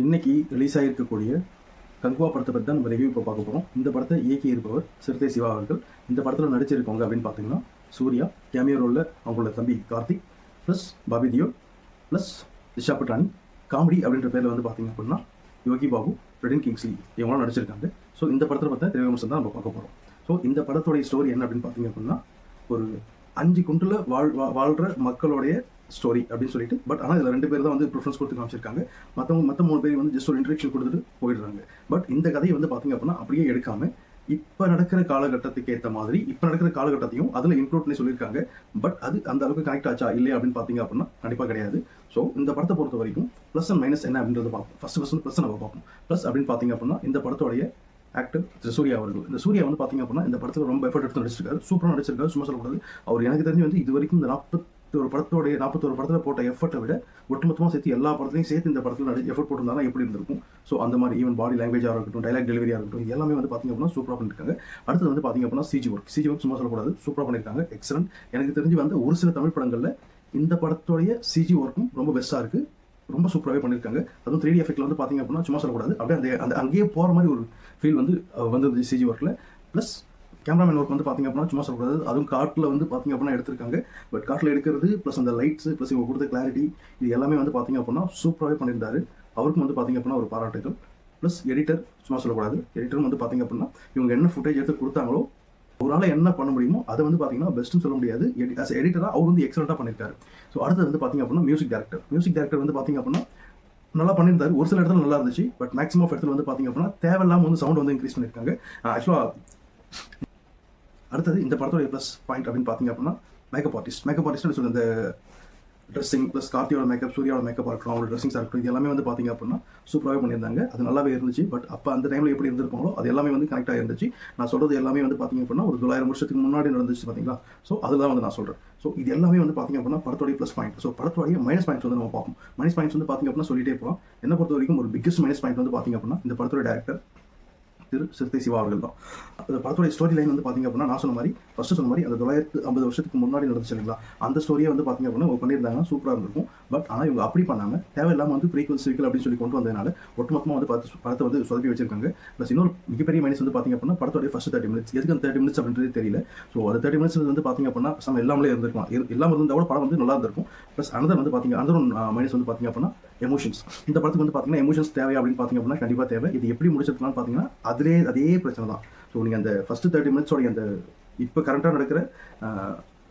இன்னைக்கு ரிலீஸ் ஆகிருக்கக்கூடிய கங்குவா படத்தை பற்றி தான் நம்ம ரிவ்யூ இப்போ பார்க்க போகிறோம். இந்த படத்தை இயக்கி இருப்பவர் சிறுத்தை சிவா அவர்கள். இந்த படத்தில் நடிச்சிருக்கவங்க அப்படின்னு பார்த்தீங்கன்னா சூர்யா, கேமியோ ரோலில் அவங்களோட தம்பி கார்த்திக், ப்ளஸ் பாபி தியோ, ப்ளஸ் திஷா பட்டானி. காமெடி அப்படின்ற பேரில் வந்து பார்த்தீங்க அப்படின்னா யோகி பாபு, ரெடின் கிங்ஸ்லி இவங்களாம் நடிச்சிருக்காங்க. ஸோ இந்த படத்தில் பார்த்தா திரை விமர்சனம் தான் நம்ம பார்க்க போகிறோம். ஸோ இந்த படத்தோடைய ஸ்டோரி என்ன அப்படின்னு பார்த்தீங்க அப்படின்னா, ஒரு 5 குண்டில் வாழ்கிற மக்களுடைய ஸ்டோரி அப்படின்னு சொல்லிட்டு, பட் ஆனால் இதில் 2 பேர் தான் வந்து ப்ரிஃபரன்ஸ் கொடுத்து காமிச்சிருக்காங்க. மற்ற 3 பேர் வந்து ஜஸ்ட் ஒரு இன்ட்ரடக்ஷன் கொடுத்துட்டு போயிடுறாங்க. பட் இந்த கதையை வந்து பார்த்தீங்க அப்படின்னா அப்படியே எடுக்காமல் இப்போ நடக்கிற காலகட்டத்துக்கு ஏற்ற மாதிரி இப்போ நடக்கிற காலகட்டத்தையும் அதில் இன்க்ளூட் பண்ணி சொல்லியிருக்காங்க. பட் அது அந்த அளவுக்கு கனெக்ட் ஆச்சா இல்லையா அப்படின்னு பார்த்தீங்க அப்படின்னா கண்டிப்பாக கிடையாது. ஸோ இந்த படத்தை பொறுத்த வரைக்கும் ப்ளஸ் அண்ட் மைனஸ் என்ன அப்படின்றத பார்ப்போம். ஃபர்ஸ்ட் ப்ளஸ் நம்ம பார்ப்போம். ப்ளஸ் அப்படின்னு பார்த்தீங்க அப்படின்னா இந்த படத்தோடைய ஆக்டர் சூர்யா அவர்கள். இந்த சூர்யா வந்து பார்த்தீங்க அப்படின்னா இந்த படத்தில் ரொம்ப எஃபர்ட் எடுத்து நடிச்சிருக்காரு. சூப்பராக நடிச்சிருக்காரு, சும்மா சொல்லக்கூடாது. அவர் எனக்கு தெரிஞ்சு வந்து இது வரைக்கும் இந்த 41 படத்தில் போட்ட எஃபர்ட்டை விட ஒட்டுமொத்தமாக சேர்த்து எல்லா படத்துலையும் சேர்த்து இந்த படத்தில் எஃபர்ட் போட்டிருந்தாலும் எப்படி இருந்திருக்கும். ஸோ அந்த மாதிரி ஈவன் பாடி லாங்குவேஜாக இருக்கட்டும், டைலாக் டெலிவரியாக இருக்கட்டும், இது எல்லாமே வந்து பார்த்தீங்க அப்படின்னா சூப்பராக பண்ணியிருக்காங்க. அடுத்தது வந்து பார்த்தீங்க அப்படின்னா சிஜி ஒர்க் சும்மா சொல்லக்கூடாது, சூப்பராக பண்ணியிருக்காங்க. எக்ஸலன்ட். எனக்கு தெரிஞ்சு வந்து ஒரு சில தமிழ் படங்களில் இந்த படத்தோடைய சிஜி ஒர்க்கும் ரொம்ப பெஸ்ட்டாக இருக்குது. ரொம்ப சூப்பராகவே பண்ணியிருக்காங்க. அதுவும் 3D எஃபெக்ட்ல வந்து பார்த்தீங்க அப்படின்னா சும்மா சொல்லக்கூடாது, அப்படியே அந்த அங்கேயே போகிற மாதிரி ஒரு ஃபீல் வந்து வந்துருந்துச்சு சிஜி ஒர்க்கில். ப்ளஸ் கேமராமேன் ஒர்க் வந்து பார்த்தீங்க அப்படின்னா சும்மா சொல்லக்கூடாது, அதுவும் காட்டில் வந்து பார்த்தீங்க அப்படின்னா எடுத்திருக்காங்க. பட் காட்டில் எடுக்கிறது ப்ளஸ் அந்த லைட்ஸ் ப்ளஸ் இவங்க கொடுத்த கிளாரிட்டி இது எல்லாமே வந்து பார்த்தீங்க அப்படின்னா சூப்பராகவே பண்ணியிருந்தாரு. அவருக்கும் வந்து பார்த்தீங்க அப்படின்னா ஒரு பாராட்டுகள். ப்ளஸ் எடிட்டர் சும்மா சொல்லக்கூடாது, எடிட்டரும் வந்து பார்த்தீங்க அப்படின்னா இவங்க என்ன ஃபுட்டேஜ் எடுத்து கொடுத்தாங்களோ ஒரு ஆளை என்ன பண்ண முடியுமோ அதை வந்து பார்த்தீங்கன்னா பெஸ்ட்னு சொல்ல முடியாது. ஆஸ் எடிட்டராக அவர் வந்து எக்ஸலண்ட்டாக பண்ணியிருக்காரு. ஸோ அடுத்தது வந்து பார்த்தீங்க அப்படின்னா மியூசிக் டேரக்டர் வந்து பார்த்தீங்க அப்படின்னா நல்லா பண்ணியிருந்தாரு. ஒரு சில இடத்துல நல்லா இருந்துச்சு, பட் மேக்ஸிமம் ஆஃப் இடத்துல வந்து பார்த்தீங்க அப்படின்னா தேவையில்லாமல் வந்து சவுண்ட் வந்து இன்க்ரீஸ் பண்ணியிருக்காங்க. ஆக்சுவலாக அடுத்தது இந்த படத்தோட ப்ளஸ் பாயிண்ட் அப்படின்னு பார்த்தீங்க அப்படின்னா மேக்கப் ஆர்டிஸ்ட் சொல்லி இந்த ட்ரெஸ்ஸிங் ப்ளஸ் கார்த்தியோட மேக்கப், சூர்யாவோட மேக்கப் இருக்கட்டும், அவங்களோட ட்ரெஸ்ஸிங்ஸாக இருக்கட்டும், இது எல்லாமே வந்து பார்த்தீங்க அப்படின்னா சூப்பராகவே பண்ணியிருந்தாங்க. அது நல்லாவே இருந்துச்சு. பட் அப்போ அந்த டைமில் எப்படி இருந்திருப்பாங்களோ அது எல்லாமே வந்து கனெக்டாக இருந்துச்சு. நான் சொல்கிறது எல்லாமே வந்து பார்த்தீங்க அப்படின்னா ஒரு 900 வருஷத்துக்கு முன்னாடி நடந்துச்சு பார்த்தீங்களா. ஸோ அதுதான் வந்து நான் சொல்கிறேன். ஸோ இது எல்லாமே வந்து பார்த்தீங்க அப்படின்னா படத்தோடைய ப்ளஸ் பாயிண்ட். ஸோ படத்தோடைய மைனஸ் பாயிண்ட்ஸ் வந்து நம்ம பார்ப்போம். மைனஸ் பாயிண்ட்ஸ் வந்து பார்த்தீங்க அப்படின்னா சொல்லிட்டே போகலாம். என்ன பொறுத்த வரைக்கும் ஒரு பிக்கஸ்ட் மைனஸ் பாயிண்ட் வந்து பார்த்தீங்க அப்படின்னா இந்த படத்தோட டேரக்டர் சிறுத்தை சிவா அவர்கள் தான். அந்த படத்தோட ஸ்டோரி லைன் வந்து பார்த்தீங்க அப்படின்னா நான் சொன்ன மாதிரி அந்த 950 வருஷத்துக்கு முன்னாடி நடந்துச்சு இல்லைங்களா, அந்த ஸ்டோரியை வந்து பார்த்தீங்க அப்படின்னா பண்ணியிருந்தாங்கன்னா சூப்பராக இருந்திருக்கும். பட் ஆனால் இவங்க அப்படி பண்ணாமல் தேவையில்லாமல் வந்து ப்ரீக்வல் சீக்வல் அப்படின்னு சொல்லி கொண்டு வந்ததுனால ஒட்டுமொத்தமாக வந்து படத்தை வந்து சொதப்பி வச்சிருக்காங்க. ப்ளஸ் இன்னொரு மிகப்பெரிய மைனஸ் வந்து பார்த்தீங்க அப்படின்னா படத்தோட ஃபர்ஸ்ட் 30 மினிட்ஸ் எதுக்கு அந்த 30 மினிட்ஸ் அப்படின்றது தெரியல. ஸோ அந்த 30 மினிட்ஸ் வந்து பார்த்தீங்க அப்படின்னா நம்ம எல்லாமே இருந்திருக்கலாம். இல்லாமல் இருந்தால் கூட படம் வந்து நல்லா இருந்திருக்கும். ப்ளஸ் அனதர் வந்து பார்த்தீங்க அனதர் மைனஸ் வந்து பார்த்தீங்க அப்படின்னா எமோஷன்ஸ். இந்த படத்துக்கு வந்து பார்த்தீங்கன்னா எமோஷன்ஸ் தேவை அப்படின்னு பார்த்தீங்க அப்படின்னா கண்டிப்பாக தேவை. இது எப்படி முடிச்சிருக்கலாம்னு பார்த்தீங்கன்னா அதே பிரச்சனை தான். ஸோ நீங்கள் அந்த ஃபர்ஸ்ட் 30 மினிட்ஸோடைய அந்த இப்போ கரண்ட்டாக நடக்கிற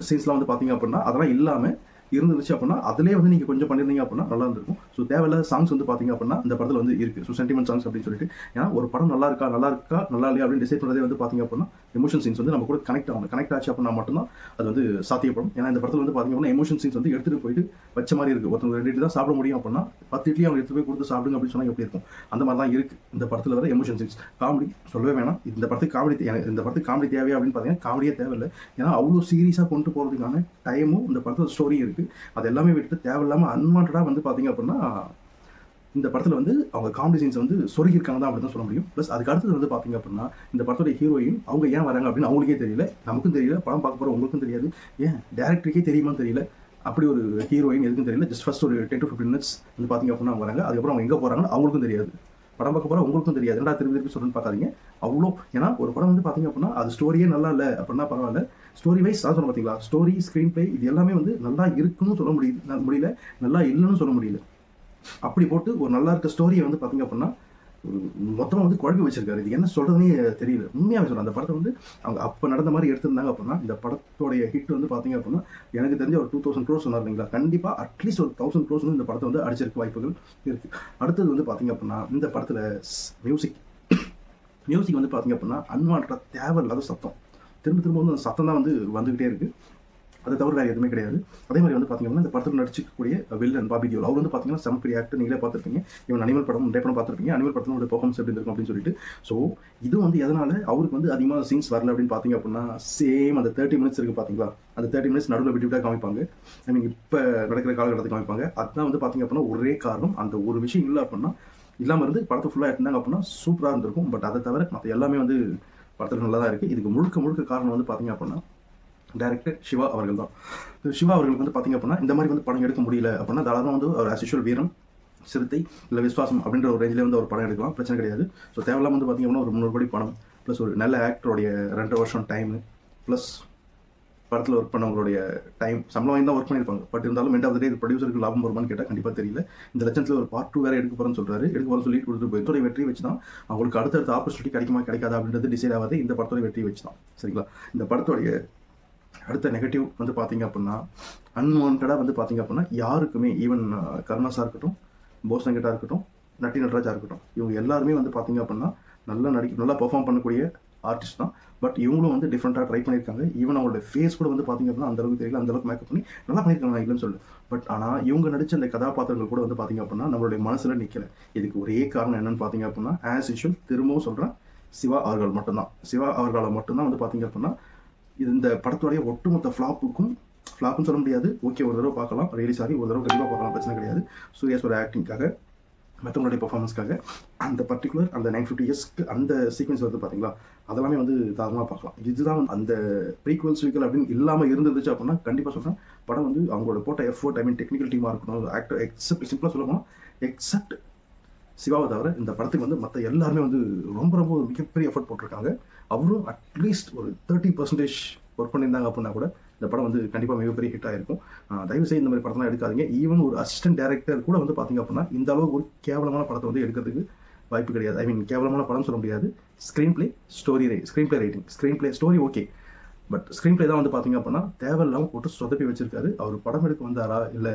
சீன்ஸ்லாம் வந்து பார்த்தீங்க அப்படின்னா அதெல்லாம் இல்லாமல் இருந்துச்சு அப்படின்னா அதிலே வந்து நீங்கள் கொஞ்சம் பண்ணியிருந்தீங்க அப்படின்னா நல்லா இருந்திருக்கும். ஸோ தேவையில்லாத சாங்ஸ் வந்து பார்த்தீங்க அப்படின்னா இந்த படத்தில் வந்து இருக்குது. ஸோ சென்டிமெண்ட் சாங்ஸ் அப்படின்னு சொல்லிட்டு, ஏன்னா ஒரு படம் நல்லா இருக்கா நல்லா இல்லையா அப்படின்னு டிசைட் பண்ணுறதே வந்து பார்த்தீங்க அப்படின்னா எமோஷன் சீன்ஸ் வந்து நம்ம கூட கனெக்ட் ஆச்சு அப்படின்னா மட்டும்தான் அது வந்து சாத்தியப்படும். ஏன்னா இந்த படத்தில் வந்து பார்த்தீங்க அப்படின்னா எமோஷன் சீன்ஸ் வந்து எடுத்துகிட்டு போயிட்டு வச்ச மாதிரி இருக்குது. ஒருத்தவங்க 2 இட்லி தான் சாப்பிட முடியும் அப்படின்னா 10 இட்லி அவங்க எடுத்து போய் கொடுத்து சாப்பிடுங்க அப்படின்னு சொன்னால் எப்படி இருக்கும், அந்த மாதிரி தான் இருக்குது இந்த படத்தில் வர எமோஷன் சீன்ஸ். காமெடி சொல்லவே வேணாம். இந்த படத்துக்கு காமெடி தேவையா அப்படின்னு பார்த்தீங்கன்னா காமெடியே தேவையில்லை. ஏன்னா அவ்வளோ சீரியஸாக கொண்டு போகிறதுக்கான டைமும் இந்த படத்தில் ஸ்டோரியும் இருக்குது. அது எல்லாமே விட்டு தேவையில்லாமல் அன்வான்டாக வந்து பார்த்தீங்க அப்படின்னா இந்த படத்தில் வந்து அவங்க காமெடி சீன்ஸ் வந்து சொருகிருக்காங்க தான் அப்படி தான் சொல்ல முடியும். ப்ளஸ் அதுக்கு அடுத்தது வந்து பார்த்தீங்க அப்படின்னா இந்த படத்துடைய ஹீரோயின் அவங்க ஏன் வராங்க அப்படின்னு அவங்களுக்கே தெரியல, நமக்கும் தெரியல, படம் பார்க்க போகிற உங்களுக்கும் தெரியாது, ஏன் டேரக்டருக்கே தெரியுமான்னு தெரியல. அப்படி ஒரு ஹீரோயின் எதுக்கும் தெரியல. ஜஸ்ட் ஃபர்ஸ்ட் ஒரு 10 to 15 மினிட்ஸ் வந்து பார்த்தீங்க அப்படின்னா அவங்க வராங்க. அதுக்கப்புறம் அவங்க எங்கே போகிறாங்கன்னு அவங்களுக்கும் தெரியாது, படம் பார்க்க போகிற உங்களுக்கும் தெரியாது. என்னடா திருப்பி சொல்லுன்னு பார்க்காதீங்க. அவ்வளோ ஏன்னா ஒரு படம் வந்து பார்த்தீங்க அப்படின்னா அது ஸ்டோரியே நல்லா இல்லை அப்படின்னா பரவாயில்ல, ஸ்டோரி வைஸ் தான் சொல்ல பார்த்தீங்களா, ஸ்டோரி ஸ்க்ரீன் பிளே இது எல்லாமே வந்து நல்லா இருக்குன்னு சொல்ல முடியல, நல்லா இல்லைன்னு சொல்ல முடியல. அப்படி போட்டு ஒரு நல்லா இருக்க ஸ்டோரியை வந்து பார்த்தீங்க அப்படின்னா மொத்தமாக வந்து குழப்பி வச்சிருக்காரு. இது என்ன சொல்கிறதுனே தெரியல. உண்மையாக சொல்கிறேன், அந்த படத்தை வந்து அவங்க அப்போ நடந்த மாதிரி எடுத்திருந்தாங்க அப்படின்னா இந்த படத்தோடைய ஹிட் வந்து பார்த்தீங்க அப்படின்னா எனக்கு தெரிஞ்ச ஒரு 2000 crores சொன்னார் இல்லைங்களா, கண்டிப்பாக அட்லீஸ்ட் ஒரு 1000 crores வந்து இந்த படத்தை வந்து அடிச்சிருக்க வாய்ப்புகள் இருக்குது. அடுத்தது வந்து பார்த்தீங்க அப்படின்னா இந்த படத்தில் மியூசிக் வந்து பார்த்தீங்க அப்படின்னா அன்வான்டா தேவையில்லாத சத்தம், திரும்ப வந்து அந்த சத்தம் தான் வந்து வந்துகிட்டே இருக்குது. அதை தவிர வேறு எதுவுமே கிடையாது. அதே மாதிரி வந்து பார்த்தீங்க அப்படின்னா இந்த படத்தில் நடிச்சிக்கக்கூடிய வில்லன் பாபி தியோல் அவர் வந்து பார்த்தீங்கன்னா செம பெரிய ஆக்டர். நீங்களே பார்த்துருப்பீங்க. இவன் அனிமல் படம் நிறைய படம் பார்த்துருப்பீங்க. அனிமல் படத்தினோட பெர்ஃபார்மன்ஸ் எப்படி இருக்கும் அப்படின்னு சொல்லிட்டு. ஸோ இது வந்து எதனால் அவருக்கு வந்து அதிகமாக சீன்ஸ் வரல அப்படின்னு பார்த்தீங்க அப்படின்னா சேம் அந்த 30 மினிட்ஸ் இருக்குது பார்த்தீங்களா, அந்த 30 மினிட்ஸ் நடுவில் விட்டு காமிப்பாங்க. ஐ மீன் இப்போ நடக்கிற காலகட்டத்தை காமிப்பாங்க. அதுதான் வந்து பார்த்தீங்க அப்படின்னா ஒரே காரணம். அந்த ஒரு விஷயம் இல்லை அப்படின்னா இல்லாமல் இருந்து படத்தை ஃபுல்லாக இருந்தாங்க அப்படின்னா சூப்பராக இருந்திருக்கும். பட் அதை தவிர மற்ற எல்லாமே வந்து படத்தில் நல்லா தான் இருக்குது. இதுக்கு முழுக்க காரணம் வந்து பார்த்தீங்க அப்படின்னா டைரக்டர் சிவா அவர்கள் தான். சிவா அவர்களுக்கு வந்து பார்த்தீங்க அப்படின்னா இந்த மாதிரி வந்து படம் எடுக்க முடியல அப்படின்னா தாராளமாக வந்து அவர் ஆஸ் யூஷுவல் வீரம் சிறுத்தை இல்லை விஸ்வாசம் அப்படின்ற ஒரு ரேஞ்சில் வந்து ஒரு படம் எடுக்கலாம், பிரச்சனை கிடையாது. ஸோ தேவையில்லாம வந்து பார்த்தீங்கன்னா ஒரு 300 கோடி பணம் ப்ளஸ் ஒரு நல்ல ஆக்டருடைய 2 வருஷம் டைமு ப்ளஸ் படத்தில் ஒர்க் பண்ணவங்களுடைய டைம் சம்பளம் வாங்கி தான் ஒர்க் பண்ணியிருப்பாங்க. பட் இருந்தாலும் எண்ட் ஆஃப் த டே இது ப்ரொடியூசருக்கு லாபம் வருமானு கேட்டால் கண்டிப்பாக தெரியல. இந்த லட்சத்தில் ஒரு பார்ட் 2 வேறு எடுக்க போகிறேன்னு சொல்கிறாரு. எடுக்க போகிறேன்னு சொல்லிட்டு கொடுத்துட்டு போய் படத்தோட வெற்றி வச்சு தான் அவங்களுக்கு அடுத்தடுத்த ஆப்பர்ச்சுனிட்டி கிடைக்குமா கிடைக்காதா அப்படின்றது டிசைட் ஆகாது. இந்த படத்தோட வெற்றி வச்சு தான். சரிங்களா? இந்த படத்தோடைய அடுத்த நெகட்டிவ் வந்து பார்த்தீங்க அப்படின்னா அன்வான்டாக வந்து பார்த்தீங்க அப்படின்னா யாருக்குமே ஈவன் கருணாஸாக இருக்கட்டும், போஸ் வெங்கட்டா இருக்கட்டும், நட்டி நடராஜா இருக்கட்டும், இவங்க எல்லாருமே வந்து பார்த்தீங்க அப்படின்னா நல்லா பெர்ஃபார்ம் பண்ணக்கூடிய ஆர்டிஸ்ட் தான். பட் இவங்களும் வந்து டிஃப்ரெண்ட்டாக ட்ரை பண்ணியிருக்காங்க. ஈவன் அவங்களோட ஃபேஸ் கூட வந்து பார்த்தீங்க அப்படின்னா அந்தளவுக்கு தெரியல, அந்தளவுக்கு மேக்கப் பண்ணி நல்லா பண்ணியிருக்காங்க, நான் இல்லைன்னு சொல்லு. பட் ஆனால் இவங்க நடித்த அந்த கதாபாத்திரங்கள் கூட வந்து பார்த்தீங்க அப்படின்னா நம்மளுடைய மனசில் நிற்கல. இதுக்கு ஒரே காரணம் என்னன்னு பார்த்தீங்க அப்படின்னா ஆஸ் யூஷுவல் திரும்பவும் சொல்கிறேன், சிவா அவர்கள் மட்டும்தான். சிவா அவர்களால் மட்டும்தான் வந்து பார்த்தீங்க அப்படின்னா இந்த படத்தோடைய ஒட்டுமொத்த ஃப்ளாப்னு சொல்ல முடியாது. ஓகே, ஒரு தடவை பார்க்கலாம், ரியலி சாரி, ஒரு தடவை கண்டிப்பாக பார்க்கலாம், பிரச்சனை கிடையாது. சூர்யாஸோட ஆக்டிங்காக, மற்றவங்களுடைய பர்ஃபார்மன்ஸ்க்காக, அந்த பர்டிகுலர் அந்த 950 இயர்ஸ்க்கு அந்த சீக்வன்ஸ் வந்து பார்த்தீங்களா, அதெல்லாமே வந்து தாராளமாக பார்க்கலாம். இதுதான் அந்த ப்ரீக்வல் சீக்வல் அப்படின்னு இல்லாமல் இருந்துச்சு அப்படின்னா கண்டிப்பாக சொல்கிறேன், படம் வந்து அவங்களோட போட்ட எஃபோர்ட், ஐ மீன் டெக்னிக்கல் டீமாக இருக்கணும், ஆக்டர் சிம்பிளாக சொல்ல போனால் எக்ஸப்ட் சிவாவை தவிர இந்த படத்துக்கு வந்து மற்ற எல்லாருமே வந்து ரொம்ப ரொம்ப மிகப்பெரிய எஃபர்ட் போட்டிருக்காங்க. அவரும் அட்லீஸ்ட் ஒரு 30% ஒர்க் பண்ணியிருந்தாங்க அப்படின்னா கூட இந்த படம் வந்து கண்டிப்பாக மிகப்பெரிய ஹிட் ஆகிருக்கும். தயவுசெய்து இந்த மாதிரி படம்லாம் எடுக்காதீங்க. ஈவன் ஒரு அசிஸ்டன்ட் டைரக்டர் கூட வந்து பார்த்தீங்க அப்படின்னா இந்த அளவுக்கு ஒரு கேவலமான படத்தை வந்து எடுக்கிறதுக்கு வாய்ப்பு கிடையாது. ஐ மீன் கேவலமான படம் சொல்ல முடியாது. Screen play writing, story okay, but screen play தான் வந்து பார்த்தீங்க அப்படின்னா தேவையில்லாமல் போட்டு சொதப்பி வச்சிருக்காரு. அவர் படம் எடுக்க வந்தாரா இல்லை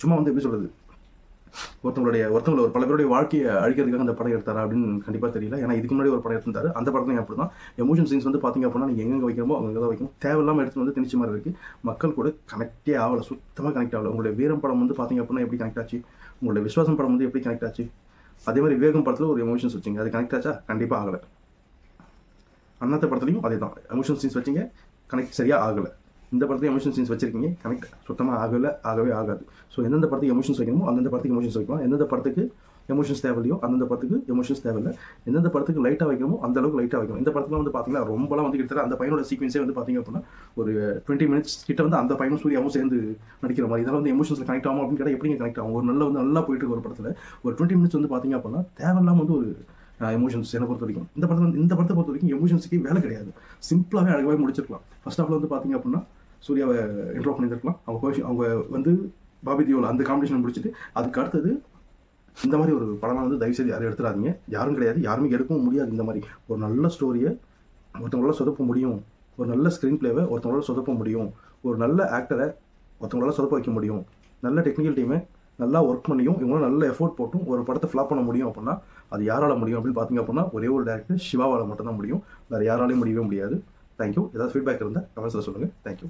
சும்மா வந்து எப்படி சொல்கிறது, ஒருத்தவங்களோட ஒரு பல பேருடைய வாழ்க்கையை அழிக்கிறதுக்காக அந்த படம் எடுத்தாரா அப்படின்னு கண்டிப்பாக தெரியல. ஏன்னா இதுக்கு முன்னாடி ஒரு படம் எடுத்திருந்தாரு, அந்த படத்துலையும் அப்படி தான் எமோஷன் சீன்ஸ் வந்து பார்த்தீங்க அப்படின்னா நீங்கள் எங்கே வைக்கணுமோ அங்கே தான் வைக்கணும். தேவையில்லாமல் எடுத்து வந்து திணிச்ச மாதிரி இருக்குது. மக்கள் கூட கனெக்டே ஆகலை, சுத்தமாக கனெக்ட் ஆகலை. உங்களுடைய வீரம் படம் வந்து பார்த்தீங்க அப்படின்னா எப்படி கனெக்ட் ஆச்சு, உங்களுடைய விஸ்வாசம் படம் வந்து எப்படி கனெக்ட் ஆச்சு, அதே மாதிரி வேகம் படத்தில் ஒரு எமோஷன்ஸ் வச்சிங்க, அது கனெக்ட் ஆச்சா? கண்டிப்பாக ஆகலை. அண்ணாத்த படத்துலையும் அதே தான், எமோஷன் சீன்ஸ் வச்சிங்க, கனெக்ட் சரியாக ஆகலை. இந்த படத்துக்கு எமோஷன் சீன்ஸ் வச்சிருக்கீங்க, கனெக்ட் சுத்தமாக ஆகவே ஆகாது. ஸோ எந்தெந்த படத்துக்கு எமோஷன்ஸ் வைக்கணுமோ அந்தந்த படத்துக்கு எமோஷன்ஸ் வைக்கலாம். எந்தெந்த படத்துக்கு எமோஷன்ஸ் தேவையில்லையோ அந்தந்த படத்துக்கு எமோஷன்ஸ் தேவையில்லை. எந்தெந்த படத்துக்கு லைட்டாக வைக்கணுமோ அந்த அளவுக்கு லைட்டாக வைக்கணும். இந்த படத்துல வந்து பார்த்தீங்கன்னா ரொம்பலாம் வந்து கிட்டத்தட்ட அந்த பையனோட சீக்வன்ஸே வந்து பார்த்தீங்க அப்படின்னா ஒரு 20 minutes கிட்ட வந்து அந்த பையனும் சூர்யாவும் சேர்ந்து நடிக்கிற மாதிரி. இதெல்லாம் வந்து எமோஷன்ஸில் கனெக்ட் ஆகும் அப்படின்னு கேட்டால் எப்படிங்க கனெக்ட் ஆகும்? ஒரு நல்லா போயிட்டு இருக்க ஒரு படத்தில் ஒரு 20 minutes வந்து பார்த்தீங்க அப்படின்னா தேவையில்லாமல் வந்து ஒரு எமோஷன்ஸ் என்னை பொறுத்த வரைக்கும் இந்த படத்தை பொறுத்த வரைக்கும் எமோஷன்ஸுக்கு வேலை கிடையாது. சிம்பிளாகவே அழகாகவே முடிச்சிருக்கலாம். ஃபர்ஸ்ட் ஹாஃப்ல வந்து பார்த்தீங்க அப்படின்னா சூர்யாவை இன்ட்ரோ பண்ணியிருக்கலாம். அவங்க வந்து பாபி தியோல அந்த காம்படிஷன் முடிச்சுட்டு அதுக்கு அடுத்தது இந்த மாதிரி ஒரு படமாக வந்து தயவுசெய்து யாரும் எடுத்துடாதீங்க. யாரும் கிடையாது, யாருமே எடுக்கவும் முடியாது. இந்த மாதிரி ஒரு நல்ல ஸ்டோரியை ஒருத்தவங்களால சொதப்ப முடியும், ஒரு நல்ல ஸ்க்ரீன் பிளேவை ஒருத்தவங்களால சொதப்ப முடியும், ஒரு நல்ல ஆக்டரை ஒருத்தவங்களால சொதப்ப வைக்க முடியும், நல்ல டெக்னிக்கல் டீமை நல்லா ஒர்க் பண்ணியும் இவங்களும் நல்ல எஃபோர்ட் போட்டும் ஒரு படத்தை ஃப்ளாப் பண்ண முடியும் அப்படின்னா அது யாரால முடியும் அப்படின்னு பார்த்தீங்க அப்படின்னா ஒரே ஒரு டேரக்டர் சிவாவால் மட்டும்தான் முடியும். வேறு யாராலையும் முடியவே முடியாது. தேங்க்யூ. ஏதாவது ஃபீட்பேக் இருந்தால் கமெண்ட்ஸில் சொல்லுங்கள். தேங்க்யூ.